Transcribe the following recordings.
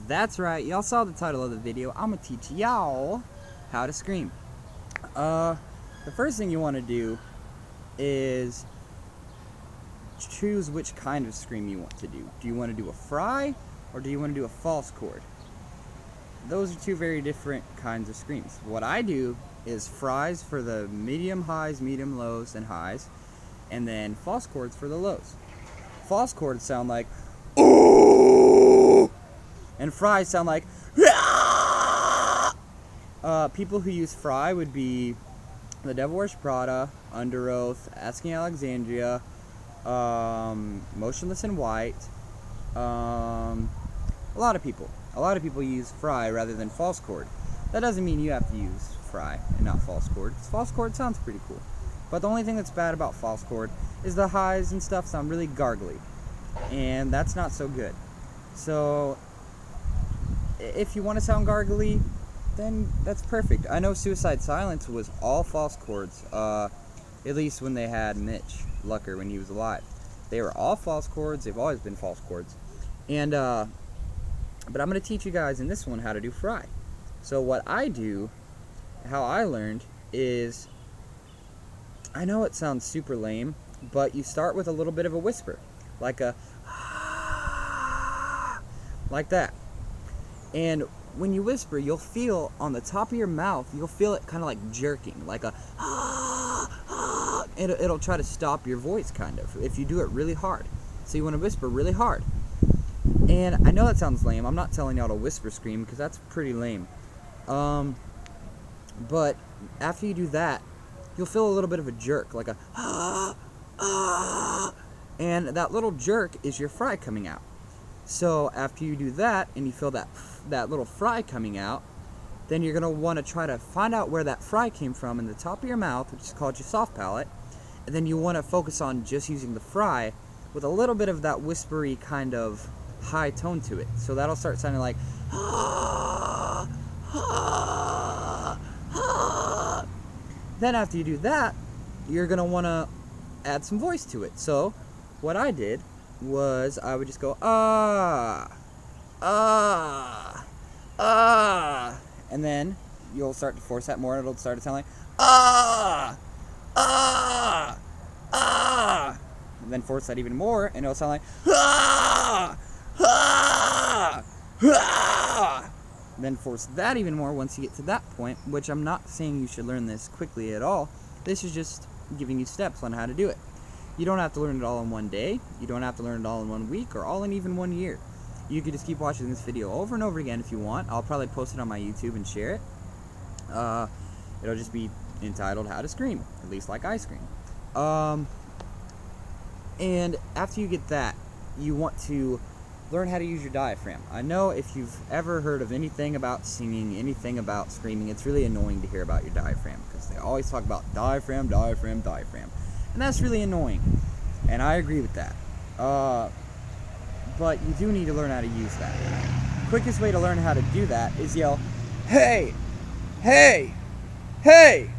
That's right, y'all saw the title of the video. I'm gonna teach y'all how to scream. The first thing you want to do is choose which kind of scream you want to do. Do you want to do a fry or do you want to do a false chord? Those are two very different kinds of screams. What I do is fries for the medium highs, medium lows, and highs, and then false chords for the lows. False chords sound like ooh, and fries sound like people who use fry would be The Devil Wears Prada, Under Oath, Asking Alexandria, Motionless in White. A lot of people use fry rather than false chord. That doesn't mean you have to use fry and not false chord. False chord sounds pretty cool. But the only thing that's bad about false chord is the highs and stuff sound really gargly. And that's not so good. So if you want to sound gargly, then that's perfect. I know Suicide Silence was all false chords, at least when they had Mitch Lucker when he was alive. They were all false chords. They've always been false chords. And but I'm going to teach you guys in this one how to do fry. So what I do, how I learned, is, I know it sounds super lame, but you start with a little bit of a whisper, like a like that. And when you whisper, you'll feel on the top of your mouth, you'll feel it kind of like jerking, like a it'll try to stop your voice kind of if you do it really hard. So you want to whisper really hard. And I know that sounds lame. I'm not telling y'all to whisper scream because that's pretty lame. But after you do that, you'll feel a little bit of a jerk, like a and that little jerk is your fry coming out. So after you do that and you feel that little fry coming out, then you're going to want to try to find out where that fry came from in the top of your mouth, which is called your soft palate. And then you want to focus on just using the fry with a little bit of that whispery kind of high tone to it. So that'll start sounding like Then after you do that, you're going to want to add some voice to it. So what I did was I would just go and then you'll start to force that more and it'll start to sound like and then force that even more and it'll sound like then force that even more once you get to that point, which I'm not saying you should learn this quickly at all. This is just giving you steps on how to do it. You don't have to learn it all in one day. You don't have to learn it all in 1 week or all in even 1 year. You could just keep watching this video over and over again if you want. I'll probably post it on my YouTube and share it. It'll just be entitled How to Scream, at least like I scream. And after you get that, you want to learn how to use your diaphragm. I know if you've ever heard of anything about singing, anything about screaming, it's really annoying to hear about your diaphragm because they always talk about diaphragm, diaphragm, diaphragm. And that's really annoying. And I agree with that. But you do need to learn how to use that. Quickest way to learn how to do that is yell, hey, hey, hey,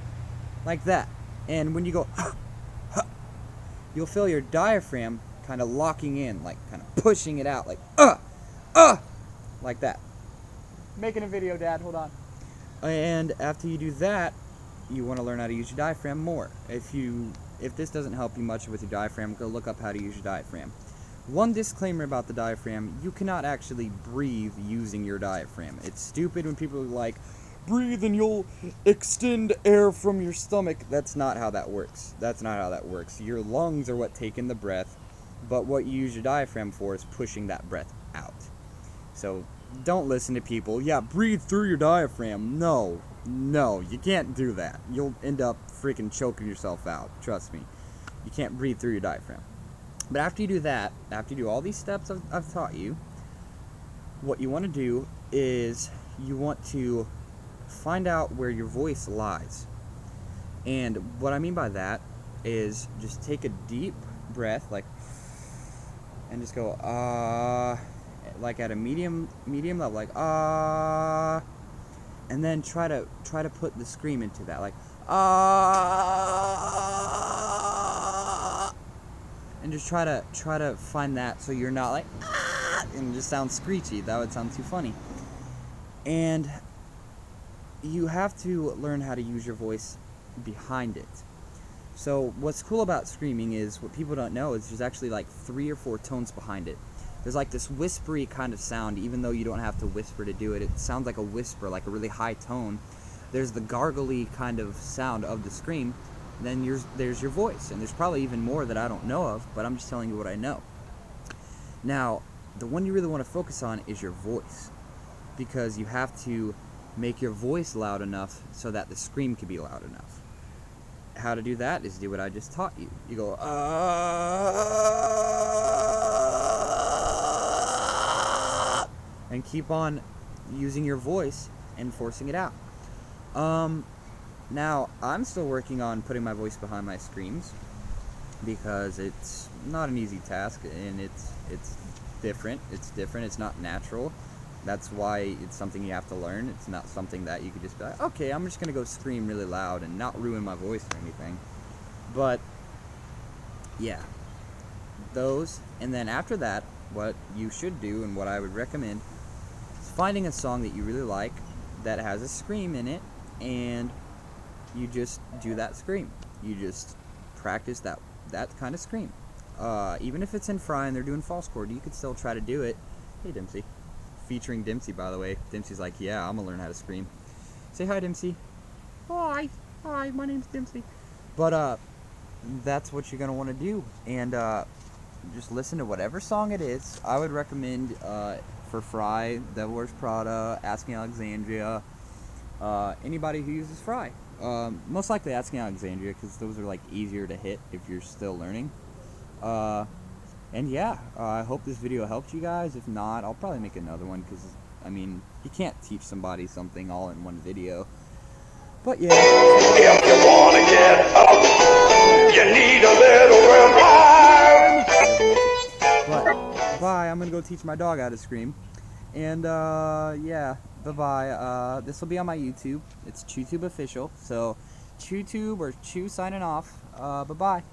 like that. And when you go, you'll feel your diaphragm kind of locking in, like kind of pushing it out, like, like that. Making a video, Dad, hold on. And after you do that, you want to learn how to use your diaphragm more. If this doesn't help you much with your diaphragm, go look up how to use your diaphragm. One disclaimer about the diaphragm, you cannot actually breathe using your diaphragm. It's stupid when people are like, breathe and you'll extend air from your stomach. That's not how that works. That's not how that works. Your lungs are what take in the breath, but what you use your diaphragm for is pushing that breath out. So don't listen to people, yeah, breathe through your diaphragm. No, you can't do that. You'll end up freaking choking yourself out. Trust me. You can't breathe through your diaphragm. But after you do that, after you do all these steps I've taught you, what you want to do is you want to find out where your voice lies. And what I mean by that is just take a deep breath, like, and just go, like at a medium level, like, and then try to put the scream into that, like, and just try to find that so you're not like, and just sound screechy. That would sound too funny. And you have to learn how to use your voice behind it. So what's cool about screaming is, what people don't know is there's actually like 3 or 4 tones behind it. There's like this whispery kind of sound, even though you don't have to whisper to do it. It sounds like a whisper, like a really high tone. There's the gargly kind of sound of the scream. Then there's your voice, and there's probably even more that I don't know of, but I'm just telling you what I know. Now, the one you really want to focus on is your voice, because you have to make your voice loud enough so that the scream can be loud enough. How to do that is do what I just taught you. You go, and keep on using your voice and forcing it out. Now, I'm still working on putting my voice behind my screams, because it's not an easy task, and it's different. It's not natural. That's why it's something you have to learn. It's not something that you could just be like, okay, I'm just gonna go scream really loud and not ruin my voice or anything. But yeah, those, and then after that, what you should do, and what I would recommend, is finding a song that you really like that has a scream in it, and you just do that scream. You just practice that kind of scream. Even if it's in Fry and they're doing false chord, you could still try to do it. Hey, Dempsey. Featuring Dempsey, by the way. Dempsey's like, yeah, I'm gonna learn how to scream. Say hi, Dempsey. Hi, my name's Dempsey. But that's what you're gonna want to do, and just listen to whatever song it is. I would recommend for Fry, Devil Wears Prada, Asking Alexandria, anybody who uses Fry. Most likely Asking Alexandria, because those are like easier to hit if you're still learning. And yeah, I hope this video helped you guys. If not, I'll probably make another one, because, I mean, you can't teach somebody something all in one video. But yeah. If you want to get up, you need a little revive. But, bye. I'm going to go teach my dog how to scream. And, yeah, bye-bye. This will be on my YouTube. It's ChewTube Official. So, ChewTube or Chew signing off. Bye-bye.